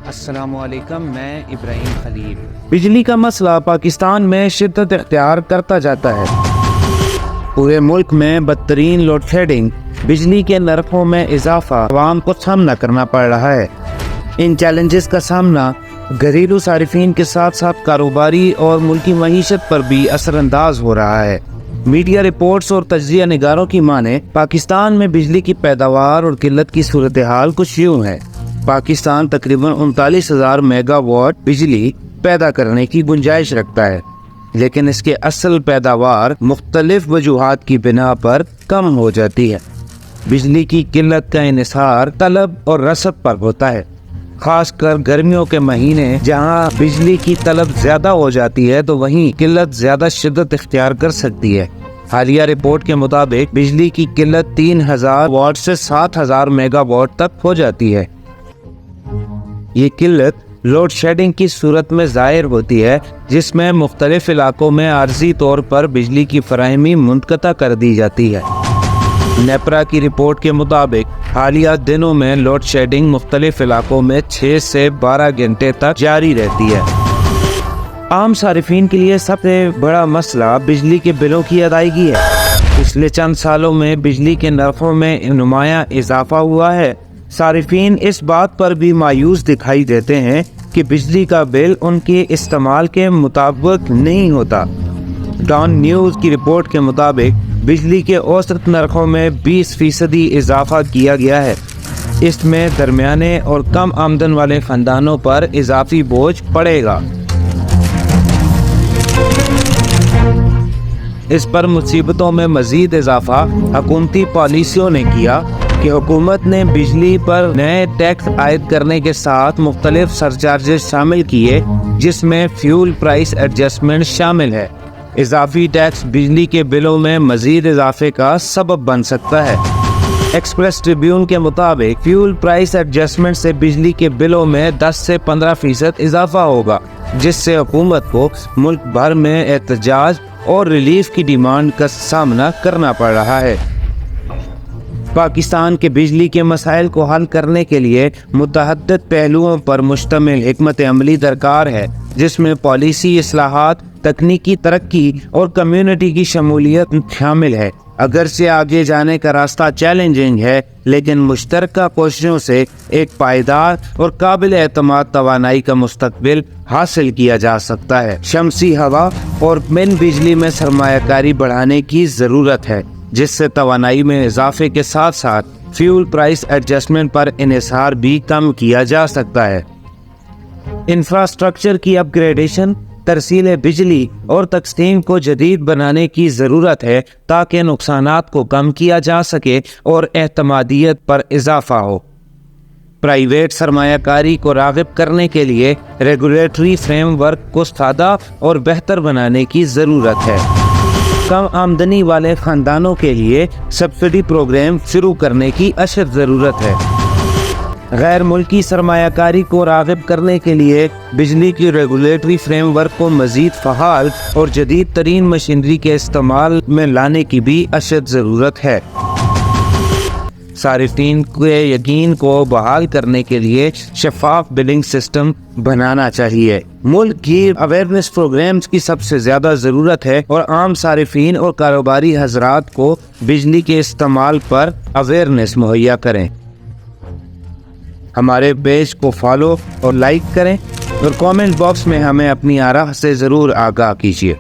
السلام علیکم، میں ابراہیم خلیل۔ بجلی کا مسئلہ پاکستان میں شدت اختیار کرتا جاتا ہے۔ پورے ملک میں بدترین لوڈ شیڈنگ، بجلی کے نرخوں میں اضافہ عوام کو سامنا کرنا پڑ رہا ہے۔ ان چیلنجز کا سامنا گھریلو صارفین کے ساتھ ساتھ کاروباری اور ملکی معیشت پر بھی اثر انداز ہو رہا ہے۔ میڈیا رپورٹس اور تجزیہ نگاروں کی مانیں پاکستان میں بجلی کی پیداوار اور قلت کی صورتحال کچھ یوں ہے۔ پاکستان تقریباً 39,000 میگا واٹ بجلی پیدا کرنے کی گنجائش رکھتا ہے، لیکن اس کے اصل پیداوار مختلف وجوہات کی بنا پر کم ہو جاتی ہے۔ بجلی کی قلت کا انحصار طلب اور رسد پر ہوتا ہے، خاص کر گرمیوں کے مہینے جہاں بجلی کی طلب زیادہ ہو جاتی ہے تو وہیں قلت زیادہ شدت اختیار کر سکتی ہے۔ حالیہ رپورٹ کے مطابق بجلی کی قلت 3,000 واٹ سے 7,000 میگا واٹ تک ہو جاتی ہے۔ یہ قلت لوڈ شیڈنگ کی صورت میں ظاہر ہوتی ہے، جس میں مختلف علاقوں میں عارضی طور پر بجلی کی فراہمی منقطع کر دی جاتی ہے۔ نیپرا کی رپورٹ کے مطابق حالیہ دنوں میں لوڈ شیڈنگ مختلف علاقوں میں 6 سے 12 گھنٹے تک جاری رہتی ہے۔ عام صارفین کے لیے سب سے بڑا مسئلہ بجلی کے بلوں کی ادائیگی ہے۔ پچھلے چند سالوں میں بجلی کے نرخوں میں نمایاں اضافہ ہوا ہے۔ صارفین اس بات پر بھی مایوس دکھائی دیتے ہیں کہ بجلی کا بل ان کے استعمال کے مطابق نہیں ہوتا۔ ڈان نیوز کی رپورٹ کے مطابق بجلی کے اوسط نرخوں میں 20% اضافہ کیا گیا ہے۔ اس میں درمیانے اور کم آمدن والے خاندانوں پر اضافی بوجھ پڑے گا۔ اس پر مصیبتوں میں مزید اضافہ حکومتی پالیسیوں نے کیا کہ حکومت نے بجلی پر نئے ٹیکس عائد کرنے کے ساتھ مختلف سرچارجز شامل کیے، جس میں فیول پرائس ایڈجسٹمنٹ شامل ہے۔ اضافی ٹیکس بجلی کے بلوں میں مزید اضافے کا سبب بن سکتا ہے۔ ایکسپریس ٹریبیون کے مطابق فیول پرائس ایڈجسٹمنٹ سے بجلی کے بلوں میں 10 سے 15% اضافہ ہوگا، جس سے حکومت کو ملک بھر میں احتجاج اور ریلیف کی ڈیمانڈ کا سامنا کرنا پڑ رہا ہے۔ پاکستان کے بجلی کے مسائل کو حل کرنے کے لیے متعدد پہلوؤں پر مشتمل حکمت عملی درکار ہے، جس میں پالیسی اصلاحات، تکنیکی ترقی اور کمیونٹی کی شمولیت شامل ہے۔ اگرچہ آگے جانے کا راستہ چیلنجنگ ہے، لیکن مشترکہ کوششوں سے ایک پائیدار اور قابل اعتماد توانائی کا مستقبل حاصل کیا جا سکتا ہے۔ شمسی ہوا اور پن بجلی میں سرمایہ کاری بڑھانے کی ضرورت ہے، جس سے توانائی میں اضافے کے ساتھ ساتھ فیول پرائس ایڈجسٹمنٹ پر انحصار بھی کم کیا جا سکتا ہے۔ انفراسٹرکچر کی اپ گریڈیشن، ترسیل بجلی اور تقسیم کو جدید بنانے کی ضرورت ہے تاکہ نقصانات کو کم کیا جا سکے اور اعتمادیت پر اضافہ ہو۔ پرائیویٹ سرمایہ کاری کو راغب کرنے کے لیے ریگولیٹری فریم ورک کو سادہ اور بہتر بنانے کی ضرورت ہے۔ کم آمدنی والے خاندانوں کے لیے سبسڈی پروگرام شروع کرنے کی اشد ضرورت ہے۔ غیر ملکی سرمایہ کاری کو راغب کرنے کے لیے بجلی کی ریگولیٹری فریم ورک کو مزید فعال اور جدید ترین مشینری کے استعمال میں لانے کی بھی اشد ضرورت ہے۔ صارفین کے یقین کو بحال کرنے کے لیے شفاف بلنگ سسٹم بنانا چاہیے۔ ملک کی اویئرنیس پروگرامز کی سب سے زیادہ ضرورت ہے اور عام صارفین اور کاروباری حضرات کو بجلی کے استعمال پر اویئرنیس مہیا کریں۔ ہمارے پیج کو فالو اور لائک کریں اور کامنٹ باکس میں ہمیں اپنی آراء سے ضرور آگاہ کیجیے۔